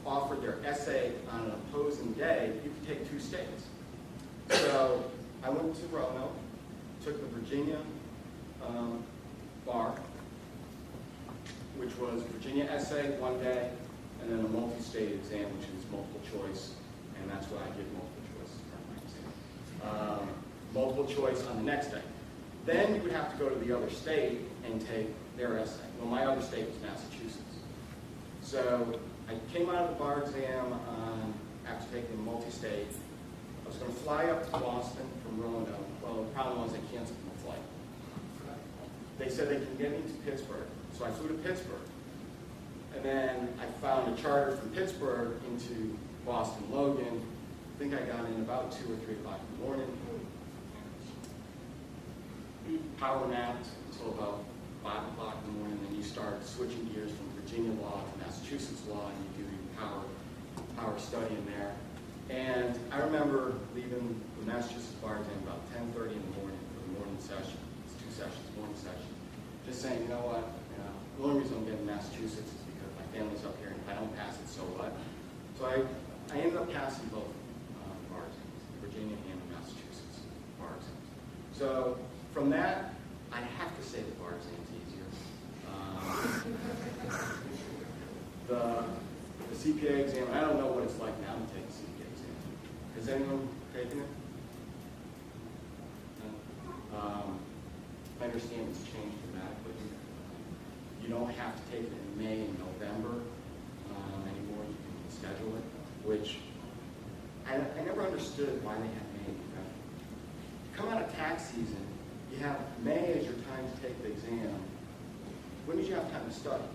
offered their essay on an opposing day, you could take 2 states. So I went to Roanoke, took the Virginia bar, which was Virginia essay one day, and then a multi-state exam, which is multiple choice, and that's why I did multiple choice for my exam. Multiple choice on the next day. Then you would have to go to the other state and take their essay. Well, my other state was Massachusetts. So I came out of the bar exam after taking the multi-state. I was going to fly up to Boston from Roanoke. Well, the problem was they canceled my flight. They said they can get me to Pittsburgh. So I flew to Pittsburgh. And then I found a charter from Pittsburgh into Boston Logan. I think I got in about 2 or 3 o'clock in the morning. Power napped until about 5 o'clock in the morning. Then you start switching gears from Virginia law to Massachusetts law, and you do power study in there. And I remember leaving the Massachusetts bar exam about 10:30 in the morning for the morning session. It's 2 sessions, morning session. Just saying, you know what? The only reason I'm getting Massachusetts is because my family's up here, and if I don't pass it, so what? So I ended up passing both bar exams, Virginia and the Massachusetts bar exams. So from that, I have to say the bar exam's easier. The CPA exam, I don't know what it's like now to take a CPA exam. Has anyone taken it? No? I understand it's changed dramatically. You don't have to take it in May and November anymore. You can schedule it, which I never understood why they had May and November. Come out of tax season, you have May as your time to take the exam. When did you have time to study?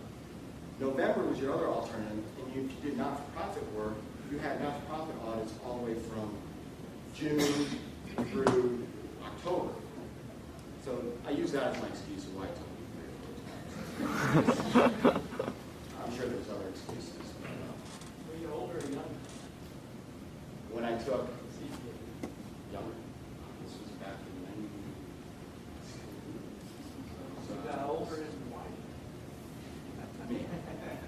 November was your other alternative, and if you did not-for-profit work, you had not-for-profit audits all the way from June through October. So I use that as my excuse of why I told you 3 or 4 times. I'm sure there's other excuses. Were you older or younger? When I took younger, this was back in 90. So you got older and white.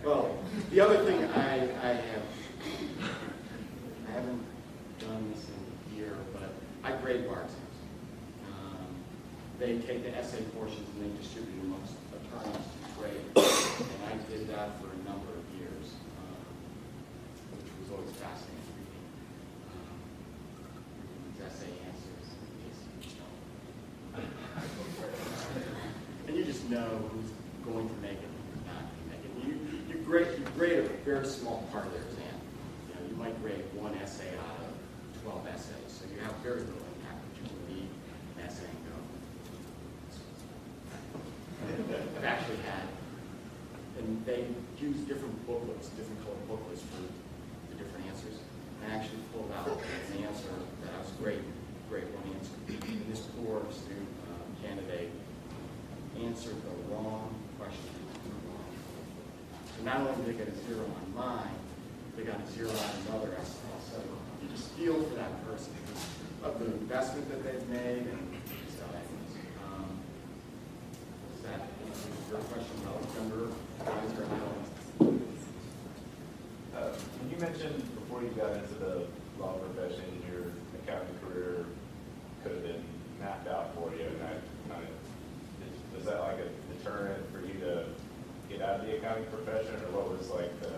Well, the other thing I haven't done this in a year, but I grade bar exams. They take the essay portions and they distribute them amongst attorneys to grade. And I did that for a number of years, which was always fascinating reading these essay answers. And you just know who's going to make it and who's not going to make it. You grade a very small part of their exam. You might grade 1 essay out of 12 essays, so you have very little impact, but you can read an essay and go. I've actually had, and they use different booklets, different colored booklets for the different answers. And I actually pulled out an answer that I was grade 1 answer. And this poor student candidate answered the wrong question. So not only did they get a 0 on mine, they got a 0 on another essay. So you just feel for that person, of the investment that they've made and stuff. That your question about younger guys or adults? You mentioned before you got into the law profession, your accounting career could have been mapped out for you, and that kind of was that like a deterrent for you to get out of the accounting profession, or what was like the,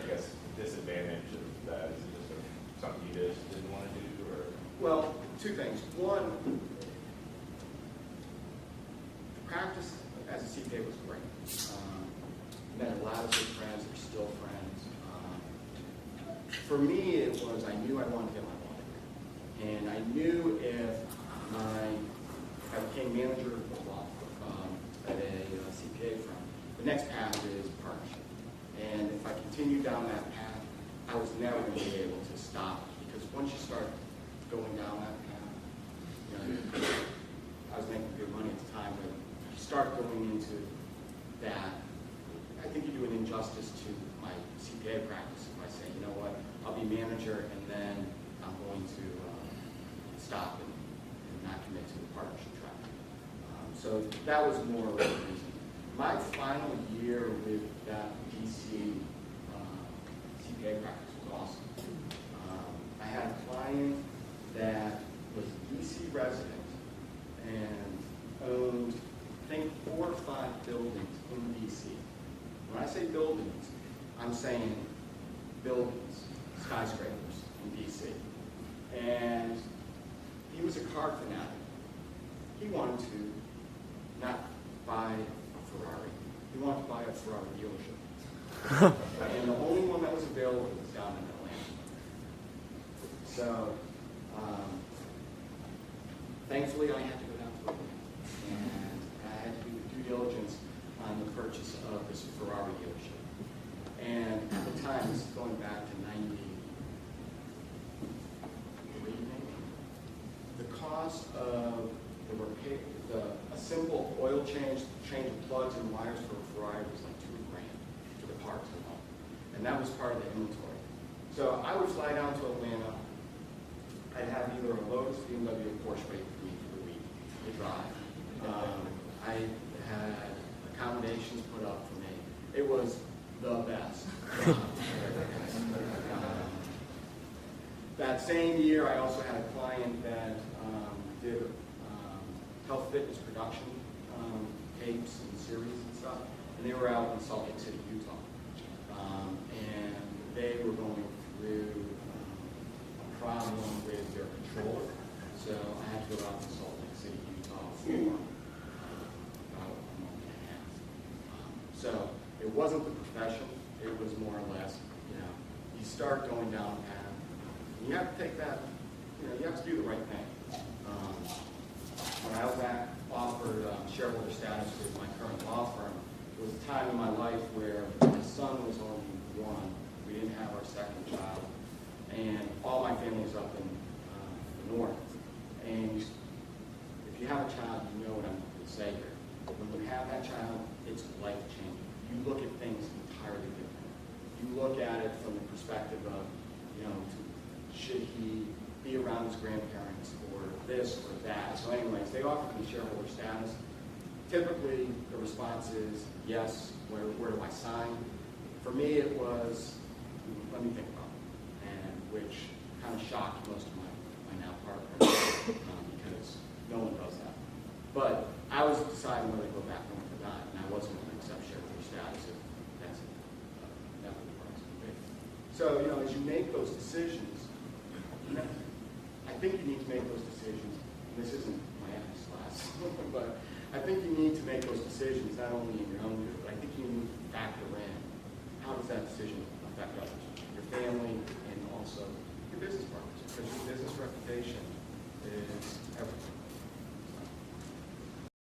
I guess, disadvantage of that? Is it just something you just didn't want to do, or? Well, 2 things. One, practice as a CPA was great. Met a lot of good friends, they're still friends. For me, it was, I knew I wanted to get my law degree. And I knew if I became manager of the law at a CPA firm, the next path is partnership. And if I continued down that path, I was never going to be able to stop, because once you start going down that path, I was making good money at the time, but start going into that, I think you do an injustice to my CPA practice if I say, you know what, I'll be manager and then I'm going to stop and not commit to the partnership track. So that was more of a reason. My final year with that DC buildings. I'm saying buildings, skyscrapers in DC. And he was a car fanatic. He wanted to not buy a Ferrari. He wanted to buy a Ferrari dealership. And the only one that was available was down in Atlanta. So, thankfully, I had to go down to Atlanta. And I had to do the due diligence on the purchase of this Ferrari dealership. And at the time, this is going back to 93, maybe. The cost of a simple oil change of plugs and wires for a Ferrari was like $2,000 for the parts alone. And that was part of the inventory. So I would fly down to Atlanta. I'd have either a Lotus, BMW, or Porsche wait for me for the week to drive. I had accommodations put up for me. It was the best. That same year, I also had a client that did health fitness production tapes and series and stuff, and they were out in Salt Lake City, Utah. And they were going through a problem with their controller, so I had to go out to Salt Lake City, Utah for about a month and a half. So it wasn't the profession, it was more or less, you start going down a path, and you have to take that, you have to do the right thing. When I was offered shareholder status with my current law firm, it was a time in my life where my son was only one. We didn't have our second child, and all my family was up in the north. And if you have a child, you know what I'm going to say here. When you have that child, it's life-changing. You look at things entirely different. You look at it from the perspective of, should he be around his grandparents or this or that. So anyways, they offered me shareholder status. Typically, the response is, yes, where do I sign? For me, it was, let me think about it, and which kind of shocked most of my now partners because no one does that. But I was deciding whether to go back north or not, and I wasn't going to accept shareholder status if that's that was the price to pay. So, as you make those decisions, I think you need to make those decisions. And this isn't my ethics class, but I think you need to make those decisions not only in your own good, but I think you need to factor in how does that decision affect others, your family, and also your business partners, because your business reputation is